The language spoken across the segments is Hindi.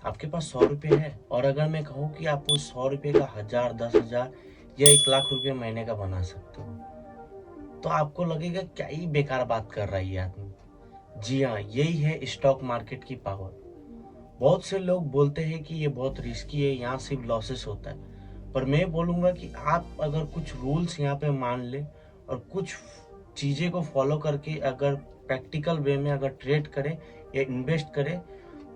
आपके पास 100 रुपये है और अगर मैं कहूँ कि आप उस 100 रुपये का 1000, 10,000 या 1 लाख रुपये महीने का बना सकते हो, तो आपको लगेगा क्या ही बेकार बात कर रहा है ये आदमी। जी हाँ, यही है स्टॉक मार्केट की पावर। बहुत से लोग बोलते हैं कि ये बहुत रिस्की है, यहाँ सिर्फ लॉसेस होता है, पर मैं बोलूँगा कि आप अगर कुछ रूल्स यहाँ पे मान ले और कुछ चीज़ें को फॉलो करके अगर प्रैक्टिकल वे में अगर ट्रेड करें या इन्वेस्ट करें,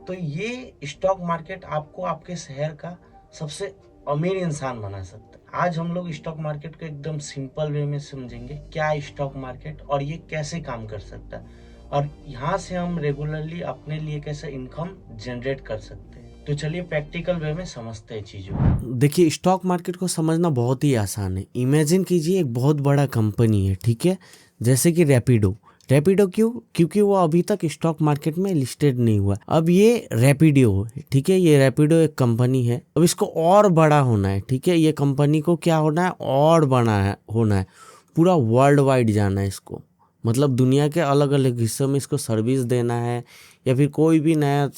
तो ये स्टॉक मार्केट आपको आपके शहर का सबसे अमीर इंसान बना सकता है। आज हम लोग स्टॉक मार्केट को एकदम सिंपल वे में समझेंगे, क्या है स्टॉक मार्केट और ये कैसे काम कर सकता है, और यहाँ से हम रेगुलरली अपने लिए कैसे इनकम जनरेट कर सकते हैं। तो चलिए प्रैक्टिकल वे में समझते हैं चीज़ों को। देखिए, स्टॉक मार्केट को समझना बहुत ही आसान है। इमेजिन कीजिए एक बहुत बड़ा कंपनी है, ठीक है, जैसे कि रैपिडो। रैपिडो क्यों? क्योंकि वो अभी तक स्टॉक मार्केट में लिस्टेड नहीं हुआ। अब ये रैपिडो है, ठीक है, ये रैपिडो एक कंपनी है। अब इसको और बड़ा होना है, ठीक है, ये कंपनी को क्या होना है, और बड़ा है होना है, पूरा वर्ल्ड वाइड जाना है इसको। मतलब दुनिया के अलग अलग हिस्सों में इसको सर्विस देना है, या फिर कोई भी नया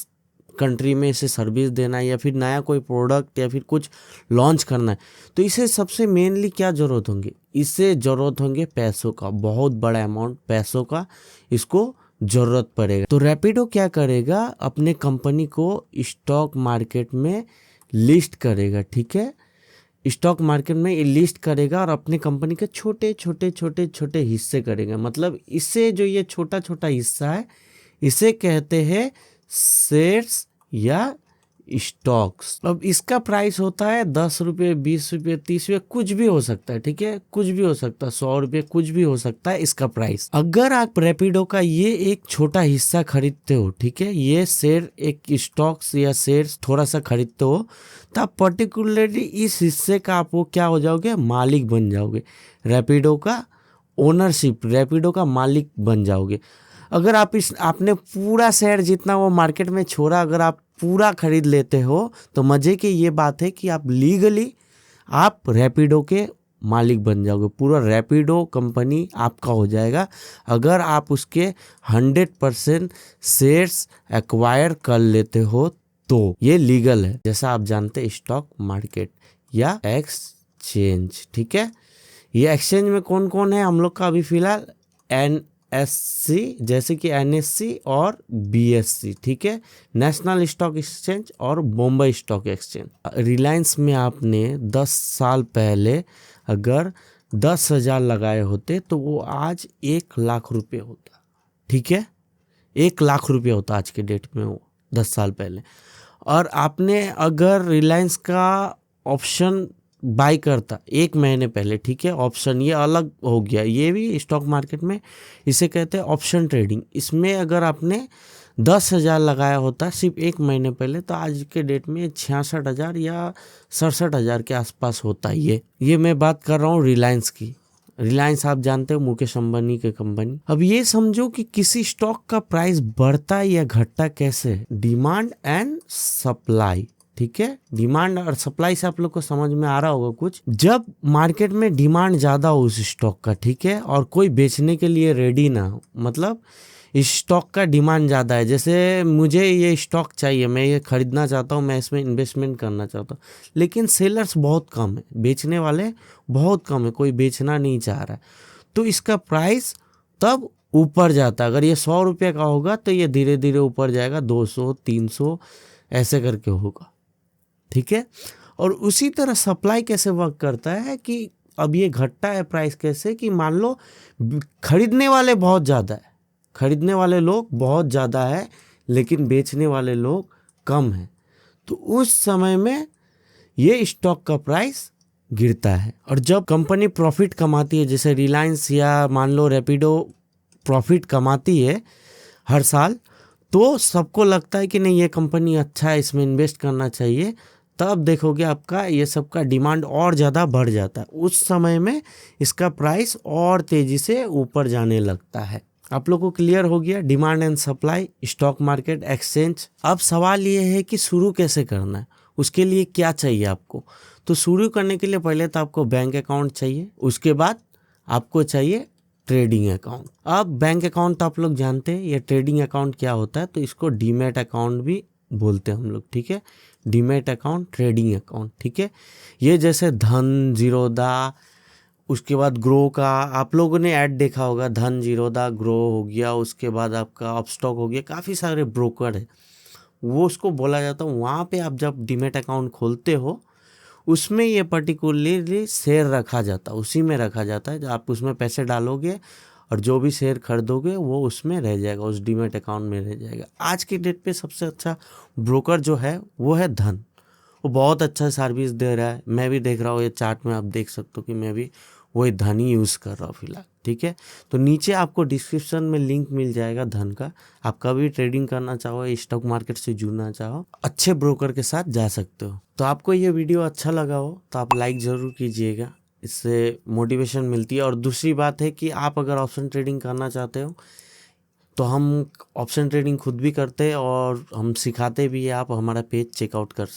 कंट्री में इसे सर्विस देना है, या फिर नया कोई प्रोडक्ट या फिर कुछ लॉन्च करना है। तो इसे सबसे मेनली क्या ज़रूरत होंगे? इससे ज़रूरत होंगे पैसों का, बहुत बड़ा अमाउंट पैसों का इसको ज़रूरत पड़ेगा। तो रैपिडो क्या करेगा, अपने कंपनी को स्टॉक मार्केट में लिस्ट करेगा, ठीक है, स्टॉक मार्केट में ये लिस्ट करेगा और अपने कंपनी के छोटे छोटे छोटे छोटे हिस्से करेगा। मतलब इससे जो ये छोटा छोटा हिस्सा है, इसे कहते हैं शेयर्स या स्टॉक्स। अब इसका प्राइस होता है 10 रुपये, 20 रुपये, 30 रुपये, कुछ भी हो सकता है, ठीक है, कुछ भी हो सकता है, 100 रुपये, कुछ भी हो सकता है इसका प्राइस। अगर आप रैपिडो का ये एक छोटा हिस्सा खरीदते हो, ठीक है, ये शेयर एक स्टॉक्स या शेयर्स थोड़ा सा खरीदते हो, तो आप पर्टिकुलरली इस हिस्से का आप वो क्या हो जाओगे, मालिक बन जाओगे, रैपिडो का ओनरशिप, रैपिडो का मालिक बन जाओगे। अगर आपने पूरा शेयर जितना वो मार्केट में छोड़ा, अगर आप पूरा खरीद लेते हो, तो मजे की ये बात है कि आप लीगली आप रैपिडो के मालिक बन जाओगे। पूरा रैपिडो कंपनी आपका हो जाएगा अगर आप उसके 100% शेयर्स एक्वायर कर लेते हो, तो ये लीगल है, जैसा आप जानते हैं स्टॉक मार्केट या एक्सचेंज, ठीक है। ये एक्सचेंज में कौन कौन है हम लोग का अभी फिलहाल, NSC, जैसे कि NSC और BSC, ठीक है, नेशनल स्टॉक एक्सचेंज और बॉम्बे स्टॉक एक्सचेंज। रिलायंस में आपने 10 साल पहले अगर 10,000 लगाए होते तो वो आज 1 लाख रुपये होता, ठीक है, 1 लाख रुपये होता आज के डेट में वो 10 साल पहले। और आपने अगर रिलायंस का ऑप्शन बाई करता 1 महीने पहले, ठीक है, ऑप्शन ये अलग हो गया, ये भी स्टॉक मार्केट में इसे कहते हैं ऑप्शन ट्रेडिंग। इसमें अगर आपने 10,000 लगाया होता सिर्फ 1 महीने पहले, तो आज के डेट में 66,000 या 67,000 के आसपास होता है। ये मैं बात कर रहा हूँ रिलायंस की। रिलायंस आप जानते हो मुकेश अंबानी की कंपनी। अब ये समझो कि किसी स्टॉक का प्राइस बढ़ता या घटता कैसे, डिमांड एंड सप्लाई, ठीक है, डिमांड और सप्लाई से आप लोग को समझ में आ रहा होगा कुछ। जब मार्केट में डिमांड ज्यादा हो उस स्टॉक का, ठीक है, और कोई बेचने के लिए रेडी ना हो, मतलब इस स्टॉक का डिमांड ज़्यादा है, जैसे मुझे ये स्टॉक चाहिए, मैं ये खरीदना चाहता हूँ, मैं इसमें इन्वेस्टमेंट करना चाहता हूँ, लेकिन सेलर्स बहुत कम है, बेचने वाले बहुत कम है, कोई बेचना नहीं चाह रहा है, तो इसका प्राइस तब ऊपर जाता है। अगर ये 100 रुपये का होगा तो ये धीरे धीरे ऊपर जाएगा, 200, 300 ऐसे करके होगा, ठीक है। और उसी तरह सप्लाई कैसे वर्क करता है कि अब ये घटता है प्राइस कैसे, कि मान लो खरीदने वाले बहुत ज़्यादा है, खरीदने वाले लोग बहुत ज़्यादा है, लेकिन बेचने वाले लोग कम हैं, तो उस समय में ये स्टॉक का प्राइस गिरता है। और जब कंपनी प्रॉफिट कमाती है, जैसे रिलायंस या मान लो रैपिडो प्रॉफिट कमाती है हर साल, तो सबको लगता है कि नहीं ये कंपनी अच्छा है, इसमें इन्वेस्ट करना चाहिए, तब देखोगे आपका ये सब का डिमांड और ज़्यादा बढ़ जाता है, उस समय में इसका प्राइस और तेज़ी से ऊपर जाने लगता है। आप लोगों को क्लियर हो गया demand and supply, stock market, exchange. अब सवाल ये है कि शुरू कैसे करना है, उसके लिए क्या चाहिए आपको। तो शुरू करने के लिए पहले तो आपको बैंक अकाउंट चाहिए, उसके बाद आपको चाहिए ट्रेडिंग अकाउंट। अब बैंक अकाउंट तो आप लोग जानते हैं, ये ट्रेडिंग अकाउंट क्या होता है, तो इसको डीमैट अकाउंट भी बोलते हैं हम लोग, ठीक है। डीमैट अकाउंट, ट्रेडिंग अकाउंट, ठीक है। ये जैसे धन, जीरोधा, उसके बाद ग्रो का आप लोगों ने ऐड देखा होगा, धन, जीरोधा, ग्रो हो गया, उसके बाद आपका अपस्टॉक हो गया, काफ़ी सारे ब्रोकर है, वो उसको बोला जाता है। वहाँ पे आप जब डीमैट अकाउंट खोलते हो, उसमें ये पर्टिकुलरली शेयर रखा जाता है, उसी में रखा जाता है। जब आप उसमें पैसे डालोगे और जो भी शेयर खरीदोगे वो उसमें रह जाएगा, उस डीमैट अकाउंट में रह जाएगा। आज की डेट पे सबसे अच्छा ब्रोकर जो है वो है धन। वो बहुत अच्छा सर्विस दे रहा है, मैं भी देख रहा हूँ, ये चार्ट में आप देख सकते हो कि मैं भी वही धन ही यूज़ कर रहा हूँ फिलहाल, ठीक है। तो नीचे आपको डिस्क्रिप्शन में लिंक मिल जाएगा धन का। आप कभी ट्रेडिंग करना चाहो, स्टॉक मार्केट से जुड़ना चाहो, अच्छे ब्रोकर के साथ जा सकते हो। तो आपको ये वीडियो अच्छा लगा हो तो आप लाइक ज़रूर कीजिएगा, इससे मोटिवेशन मिलती है। और दूसरी बात है कि आप अगर ऑप्शन ट्रेडिंग करना चाहते हो तो हम ऑप्शन ट्रेडिंग खुद भी करते हैं और हम सिखाते भी हैं, आप हमारा पेज चेकआउट कर सकते हैं।